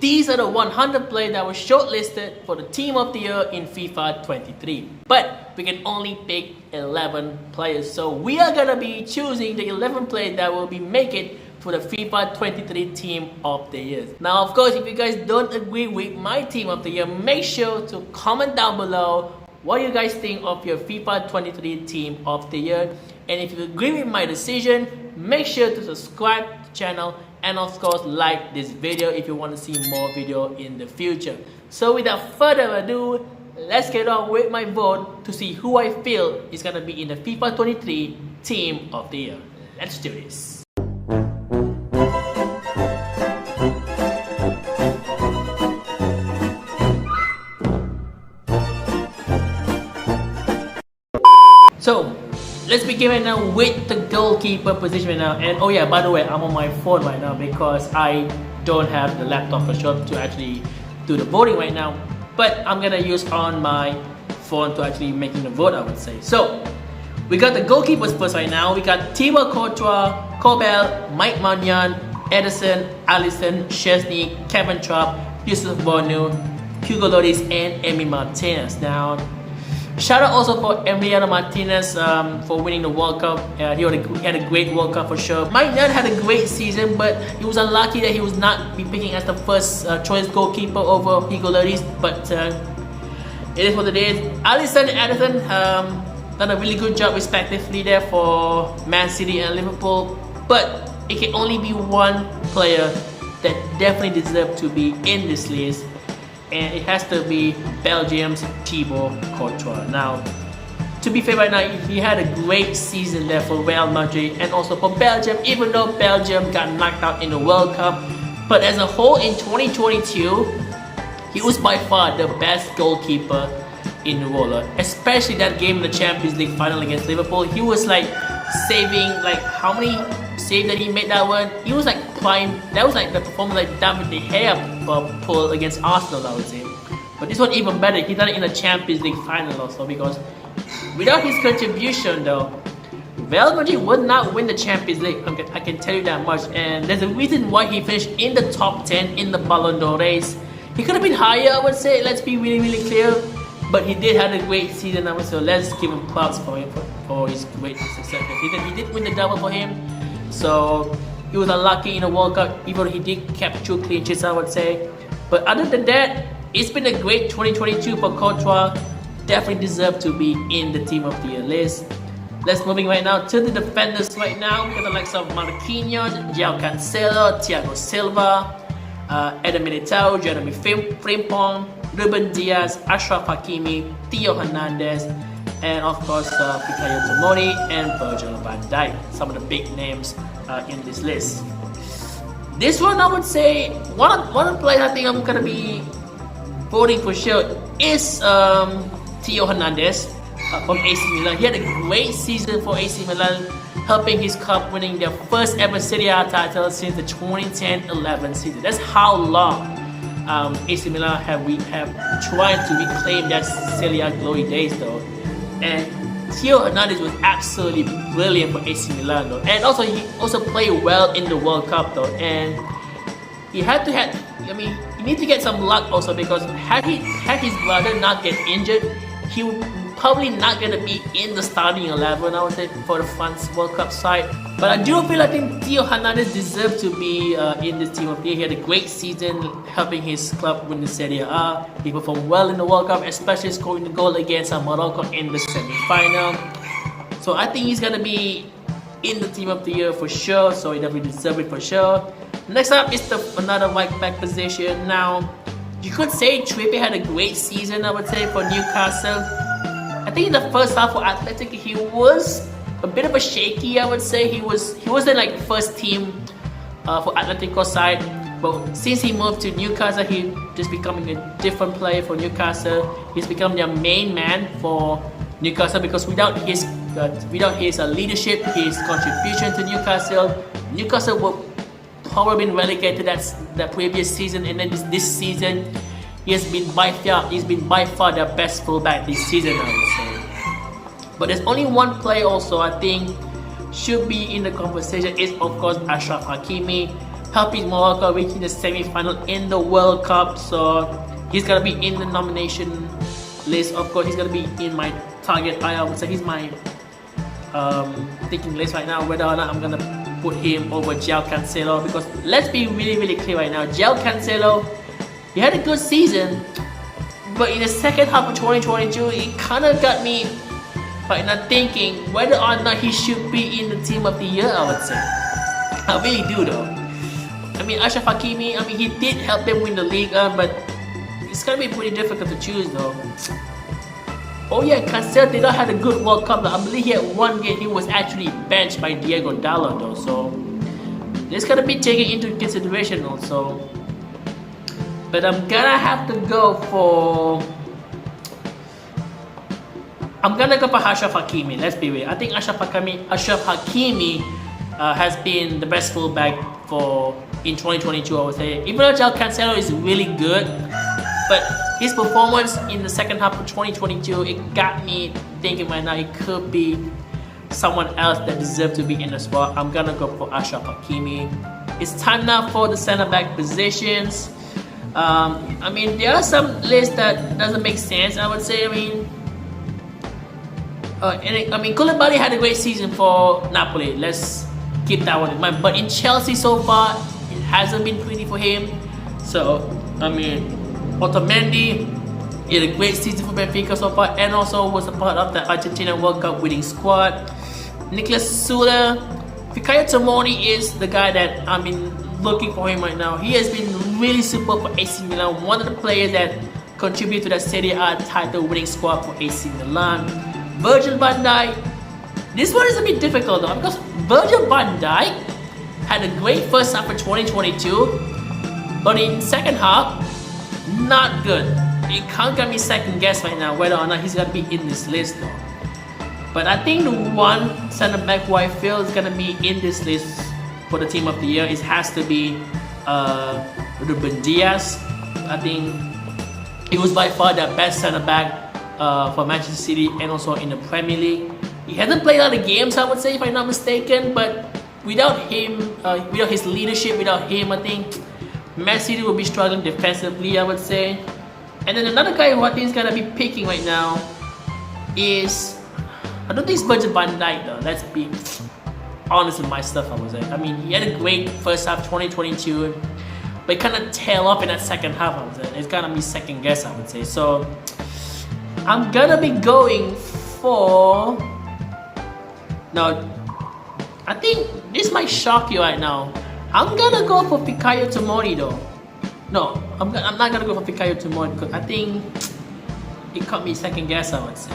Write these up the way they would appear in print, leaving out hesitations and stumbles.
these are the 100 players that were shortlisted for the Team of the Year in FIFA 23. But we can only pick 11 players. So we are gonna be choosing the 11 players that will be making for the FIFA 23 Team of the Year. Now, of course, if you guys don't agree with my Team of the Year, make sure to comment down below what you guys think of your FIFA 23 Team of the Year. And if you agree with my decision, make sure to subscribe to the channel and of course like this video if you want to see more video in the future. So without further ado, let's get on with my vote to see who I feel is gonna be in the FIFA 23 Team of the Year. Let's do this. So let's begin right now with the goalkeeper position right now. And oh yeah, by the way, I'm on my phone right now because I don't have the laptop for sure to actually do the voting right now. But I'm gonna use on my phone to actually making the vote, I would say. So we got the goalkeepers first right now. We got Thibaut Courtois, Kobel, Mike Maignan, Ederson, Alisson, Chesney, Kevin Trapp, Yusuf Bonu, Hugo Lloris, and Emi Martinez. Now, shout out also for Emiliano Martinez for winning the World Cup. He had a great World Cup for sure. Maignan had a great season, but he was unlucky that he was not be picking as the first choice goalkeeper over Hugo Lloris. But it is what it is. Alisson and Ederson done a really good job respectively there for Man City and Liverpool. But it can only be one player that definitely deserves to be in this list. And it has to be Belgium's Thibaut Courtois. Now, to be fair right now, he had a great season there for Real Madrid and also for Belgium, even though Belgium got knocked out in the World Cup. But as a whole in 2022, he was by far the best goalkeeper in the world. Especially that game in the Champions League final against Liverpool. He was like saving, like how many saves that he made that one? He was like prime. That was like the performance like David De Gea pull against Arsenal, I would say. But this one even better. He done it in the Champions League final also, because without his contribution though, Real Madrid would not win the Champions League. I can tell you that much. And there's a reason why he finished in the top 10 in the Ballon d'Or race. He could have been higher, I would say. Let's be really clear. But he did have a great season, I would say. So let's give him props for him for his great success. He did win the double for him. So he was unlucky in the World Cup, even though he did capture clean sheets, I would say. But other than that, it's been a great 2022 for Courtois. Definitely deserved to be in the Team of the Year list. Let's moving right now to the defenders right now. We got the likes of Marquinhos, João Cancelo, Thiago Silva, Eder Militao, Jeremy Frimpong, Rubendias, Achraf Hakimi, Theohernandez, and of course Toty and Virgil van Dijk. Some of the big names in this list. This one I would say one of the players I think I'm gonna be voting for sure is Theohernandez from AC Milan. He had a great season for AC Milan, helping his club winning their first ever Serie A title since the 2010-11 season. That's how long AC Milan have tried to reclaim that Serie A glory days though. And Theohernandez was absolutely brilliant for AC Milan though. And also he also played well in the World Cup though. And he need to get some luck also, because had his brother not get injured, he would probably not gonna be in the starting 11, I would say, for the France World Cup side. But I do feel Theohernandez deserves to be in this Team of the Year. He had a great season helping his club win the Serie A. He performed well in the World Cup, especially scoring the goal against Morocco in the semi-final. So I think he's gonna be in the Team of the Year for sure. So he definitely deserves it for sure. Next up is another right back position. Now, you could say Trippier had a great season, I would say, for Newcastle. I think in the first half for Athletic, he was a bit of a shaky, I would say. He wasn't like first team for Atletico side, but since he moved to Newcastle, he just becoming a different player for Newcastle. He's become their main man for Newcastle, because without his leadership, his contribution to Newcastle would probably been relegated that previous season, and then this season he's been by far the best fullback this season, I would say. But there's only one player also I think should be in the conversation, is of course Achraf Hakimi. helping Morocco reaching the semi-final in the World Cup. So he's gonna be in the nomination list. Of course, he's gonna be in my target. I would say he's my thinking list right now. Whether or not I'm gonna put him over João Cancelo, because let's be really clear right now. João Cancelo, he had a good season, but in the second half of 2022, it kind of got me right now thinking whether or not he should be in the team of the year. I would say, I really do though. I mean, Achraf Hakimi, I mean, he did help them win the league, but it's gonna be pretty difficult to choose though. Oh yeah, Cancelo did not have a good World Cup. I believe he had one game he was actually benched by Diego Dalot though, so this gotta be taken into consideration also. But I'm gonna have to go for Achraf Hakimi. Let's be real. I think Achraf Hakimi has been the best fullback in 2022. I would say, even though João Cancelo is really good, but his performance in the second half of 2022, it got me thinking right now it could be someone else that deserves to be in the squad. I'm gonna go for Achraf Hakimi. It's time now for the center back positions. I mean, there are some lists that doesn't make sense. I would say. I mean, Koulibaly had a great season for Napoli. Let's keep that one in mind. But in Chelsea so far, it hasn't been pretty for him. So I mean, Otamendi, he had a great season for Benfica so far, and also was a part of the Argentina World Cup winning squad. Nicolas Sula, Fikayo Tomori is the guy that I'm looking for him right now. He has been really super for AC Milan, one of the players that contribute to that Serie A title winning squad for AC Milan. Virgil van Dijk, this one is a bit difficult though, because Virgil van Dijk had a great first half of 2022, but in second half, not good. It can't get me second guess right now whether or not he's gonna be in this list though. But I think the one center back who I feel is gonna be in this list for the team of the year has to be Rubendias. I think he was by far the best center back for Manchester City and also in the Premier League. He hasn't played a lot of games, I would say, if I'm not mistaken, but without him, without his leadership, without him, I think Messi will be struggling defensively, I would say. And then another guy who I think is gonna be picking right now is, I don't think it's Virgil van Dijk though. Let's be honest with my stuff, I would say. I mean, he had a great first half 2022, but kind of tail off in that second half, I would say. It's gonna be second guess, I would say. So I'm gonna be going for, now I think this might shock you right now. I'm gonna go for Fikayo Tomori though. No, I'm not gonna go for Fikayo Tomori because I think it caught me second guess, I would say.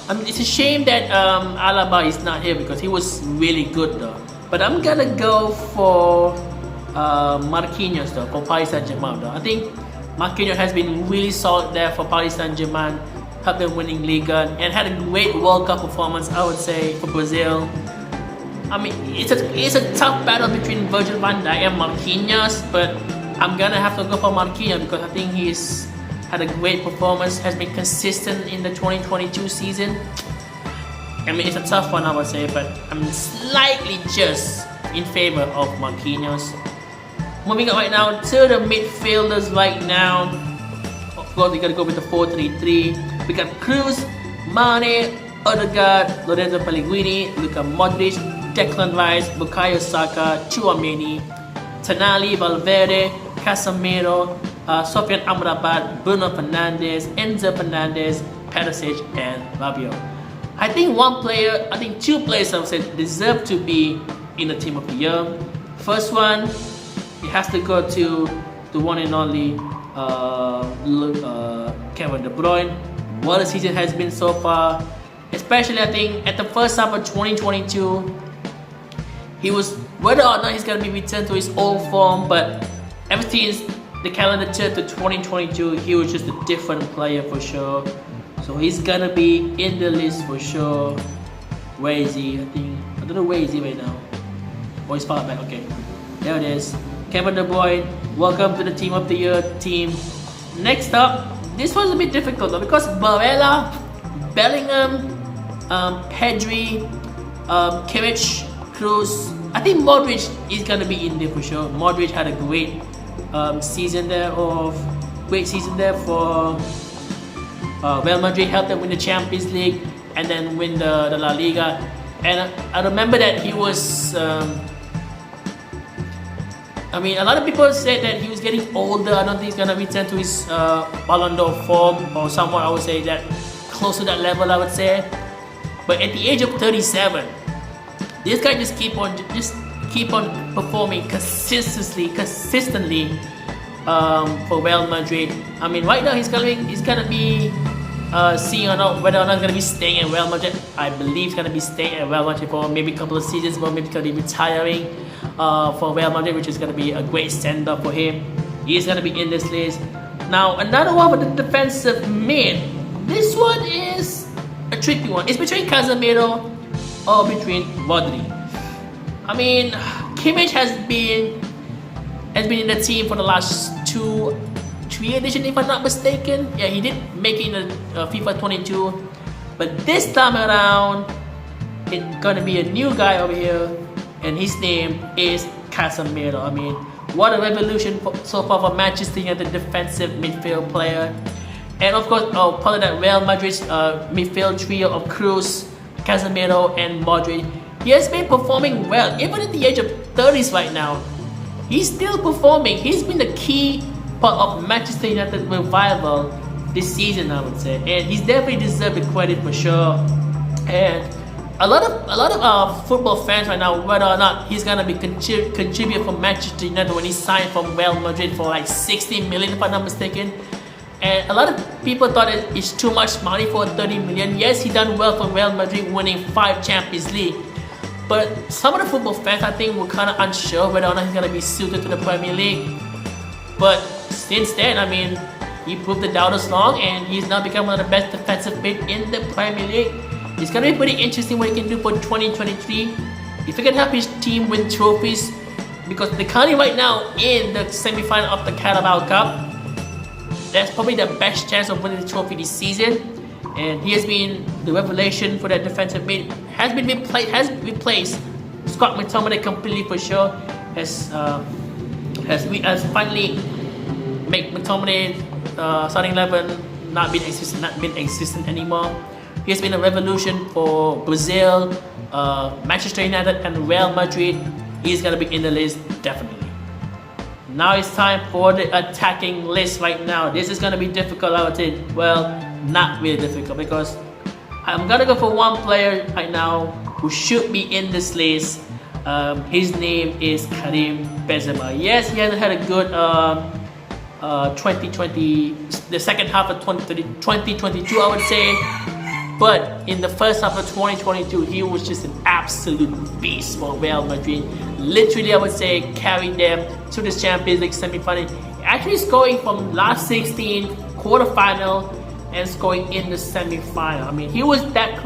I mean, it's a shame that Alaba is not here because he was really good though. But I'm gonna go for Marquinhos though, for Paris Saint-Germain though. I think Marquinhos has been really solid there for Paris Saint-Germain, helped them winning Liga, and had a great World Cup performance, I would say, for Brazil. I mean, it's a tough battle between Virgil van Dijk and Marquinhos, but I'm gonna have to go for Marquinhos because I think he's had a great performance, has been consistent in the 2022 season. I mean, it's a tough one, I would say, but I'm slightly just in favor of Marquinhos. Moving on right now to the midfielders right now. Of course, we gotta go with the 4-3-3. We got Cruz, Mane, Odegaard, Lorenzo Pellegrini, Luka Modric, Declan Rice, Bukayo Saka, Tchouaméni, Tonali, Valverde, Casemiro, Sofian Amrabat, Bruno Fernandes, Enzo Fernandez, Perisic, and Rabiot. I think two players I would say deserve to be in the team of the year. First one, it has to go to the one and only Kevin De Bruyne. What the season has been so far, especially I think at the first half of 2022, he was, whether or not he's gonna be returned to his old form, but ever since the calendar turned to 2022, he was just a different player for sure. So he's gonna be in the list for sure. Where is he? I don't know where is he right now. Oh, he's far back. Okay, there it is. Kevin De Bruyne, welcome to the team of the year team. Next up, this one's a bit difficult though because Barella, Bellingham, Pedri, Kimmich, Cruz, I think Modric is gonna be in there for sure. Modric had a great season there for Real Madrid, helped them win the Champions League and then win the La Liga. And I remember that he was. I mean, a lot of people said that he was getting older. I don't think he's gonna return to his Ballon d'Or form, or somewhat I would say that close to that level, I would say. But at the age of 37, this guy just keep on performing consistently for Real Madrid. I mean, right now he's gonna be seeing or not whether or not he's gonna be staying at Real Madrid. I believe he's gonna be staying at Real Madrid for maybe a couple of seasons, but maybe he's gonna be retiring for Real Madrid, which is gonna be a great send-off for him. He's gonna be in this list. Now another one for the defensive mid. This one is a tricky one. It's between Casemiro or between Modric. I mean, Kimmich has been in the team for the last 3 editions, if I'm not mistaken. Yeah, he did make it in the FIFA 22, but this time around, it's gonna be a new guy over here, and his name is Casemiro. I mean, what a revolution so far for Manchester United defensive midfield player. And of course, part of that Real Madrid's midfield trio of Kroos, Casemiro, and Modric. He has been performing well, even at the age of 30s right now. He's still performing. He's been the key part of Manchester United revival this season, I would say, and he's definitely deserved the credit for sure. And a lot of football fans right now, whether or not he's gonna be contribute for Manchester United when he signed from Real Madrid for like 60 million, if I'm not mistaken. And a lot of people thought it's too much money for 30 million. Yes, he done well for Real Madrid, winning 5 Champions League. But some of the football fans, I think, were kind of unsure whether or not he's gonna be suited to the Premier League. But since then, I mean, he proved the doubters wrong, and he's now become one of the best defensive mid in the Premier League. It's gonna be pretty interesting what he can do for 2023. If he can help his team win trophies, because they're currently right now in the semi-final of the Carabao Cup. That's probably the best chance of winning the trophy this season, and he has been the revelation for that defensive mid. Has replaced Scott McTominay completely for sure. Has finally made McTominay starting 11 not been existent anymore. He has been a revolution for Brazil, Manchester United, and Real Madrid. He's gonna be in the list definitely. Now it's time for the attacking list right now. This is gonna be difficult, I would say. Well, not really difficult, because I'm gonna go for one player right now who should be in this list. His name is Karim Benzema. Yes, he hasn't had a good 2020, the second half of 2022, I would say. But in the first half of 2022, he was just an absolute beast for Real Madrid. Literally, I would say, carried them to the Champions League semi-final. Actually scoring from last 16, quarterfinal, and scoring in the semi-final. I mean, he was that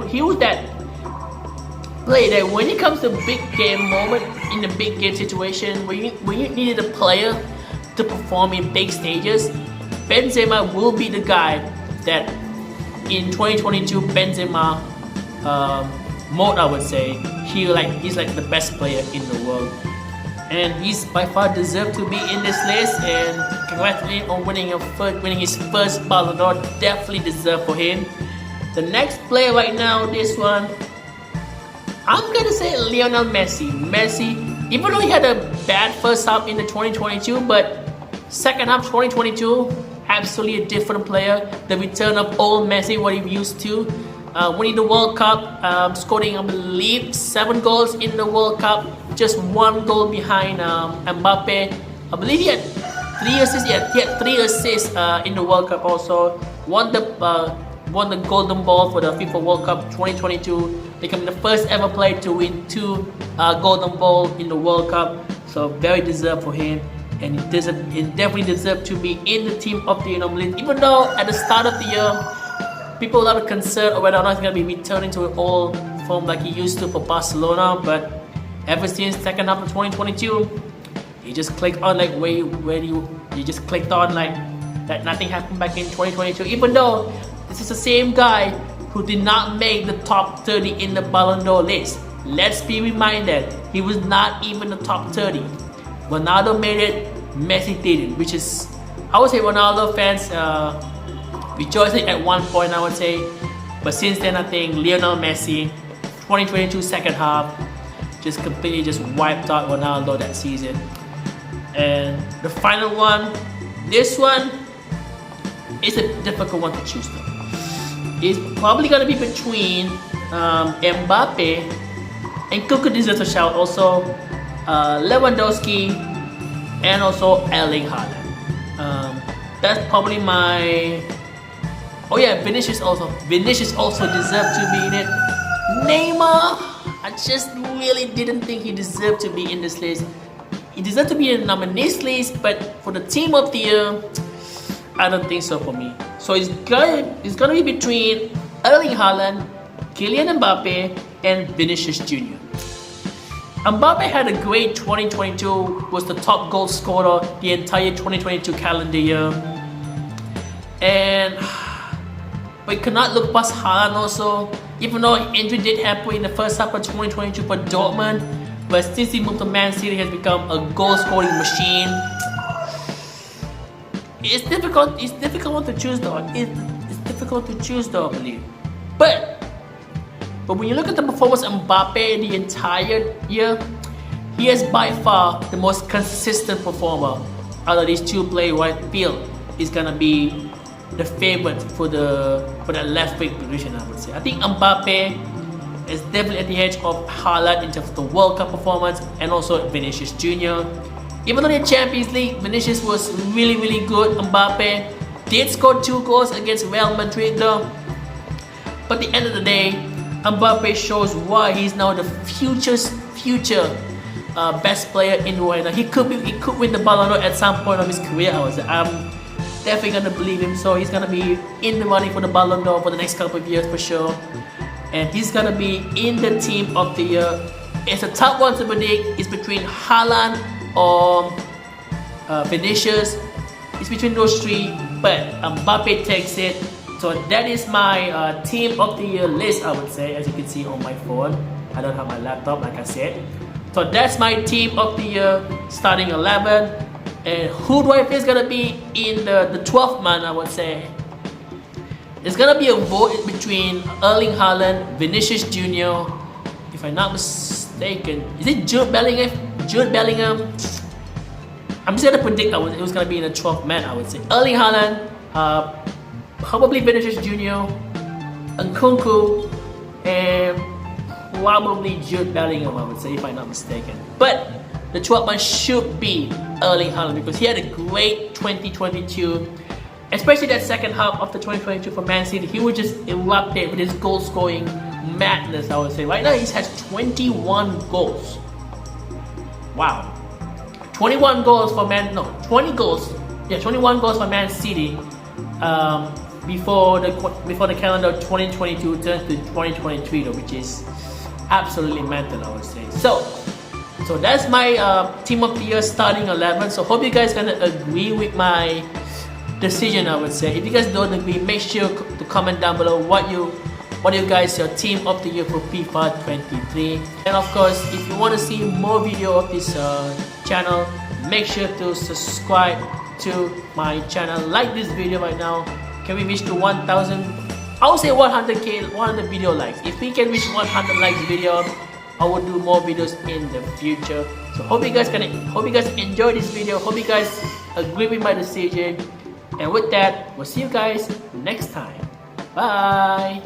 player that when it comes to big game moment, in the big game situation, when you needed a player to perform in big stages, Benzema will be the guy that in 2022 Benzema mode, I would say, he's like the best player in the world, and he's by far deserved to be in this list. And congratulations on winning his first Ballon d'Or. Definitely deserved for him. The next player right now, this one, I'm gonna say Lionel Messi. Messi, even though he had a bad first half in the 2022, but second half 2022, absolutely a different player. The return of old Messi, what he used to. Winning the World Cup, scoring, I believe, 7 goals in the World Cup, just 1 goal behind Mbappe. I believe he had 3 assists. Yeah, he had 3 assists in the World Cup also. Won the Golden Ball for the FIFA World Cup 2022, becoming the first ever player to win 2 Golden Ball in the World Cup. So very deserved for him, and he definitely deserved to be in the team of the year nominee. Even though at the start of the year, people have a concern of whether or not he's going to be returning to an old form like he used to for Barcelona, but ever since second half of 2022, he just clicked on like he just clicked on like that nothing happened back in 2022. Even though this is the same guy who did not make the top 30 in the Ballon d'Or list. let's be reminded, he was not even the top 30. Ronaldo made it, Messi did it, which is, I would say Ronaldo fans rejoicing at one point, I would say. But since then, I think Lionel Messi, 2022 second half, just completely just wiped out Ronaldo that season. And the final one, this one is a difficult one to choose though. It's probably gonna be between Mbappe, and Cuckoo deserves a shout also, Lewandowski, and also Erling Haaland. That's probably my... Oh yeah, Vinicius also deserved to be in it. Neymar, I just really didn't think he deserved to be in this list. He deserved to be in the nominees list, but for the team of the year, I don't think so for me. So it's gonna be between Erling Haaland, Kylian Mbappe, and Vinicius Jr. Mbappe had a great 2022, was the top goal scorer the entire 2022 calendar year. And we could not look past Haaland also, even though injury did happen in the first half of 2022 for Dortmund, but since he moved to Man City, he has become a goal scoring machine. It's difficult to choose though. It's difficult to choose though, I believe. But when you look at the performance of Mbappe the entire year, he is by far the most consistent performer out of these two players. I feel is gonna be the favorite for that left wing position, I would say. I think Mbappe is definitely at the edge of Haaland in terms of the World Cup performance, and also Vinicius Jr. Even though in the Champions League, Vinicius was really good, Mbappe did score 2 goals against Real Madrid though. But at the end of the day, Mbappe shows why he's now the future best player in the world. He could win the Ballon d'Or at some point of his career, I would say. I'm definitely gonna believe him, so he's gonna be in the running for the Ballon d'Or for the next couple of years for sure. And he's gonna be in the team of the year. It's a tough one to predict. It's between Haaland or Vinicius. It's between those three, but Mbappe takes it. So that is my team of the year list, I would say, as you can see on my phone. I don't have my laptop, like I said. So that's my team of the year, starting 11. And who do I think is gonna be in the 12th man, I would say? It's gonna be a vote between Erling Haaland, Vinicius Jr., if I'm not mistaken. Is it Jude Bellingham? I'm just gonna predict it was gonna be in the 12th man, I would say. Erling Haaland, probably Vinicius Jr., Nkunku, and probably Jude Bellingham, I would say, if I'm not mistaken. But the 12th man should be Erling Haaland because he had a great 2022. Especially that second half of the 2022 for Man City, he was just erupted with his goal scoring madness, I would say. Right now he has 21 goals. Wow. 21 goals for 20 goals. Yeah, 21 goals for Man City before the calendar 2022 turns to 2023 though, which is absolutely mental, I would say. So that's my team of the year starting 11. So hope you guys gonna agree with my decision, I would say. If you guys don't agree, make sure to comment down below what you guys your team of the year for FIFA 23. And of course, if you want to see more video of this channel, make sure to subscribe to my channel. Like this video right now. Can we reach to 1,000? I would say 100k, 100 video likes. If we can reach 100 likes video, I will do more videos in the future. So hope you guys enjoy this video. Hope you guys agree with my decision. And with that, we'll see you guys next time. Bye!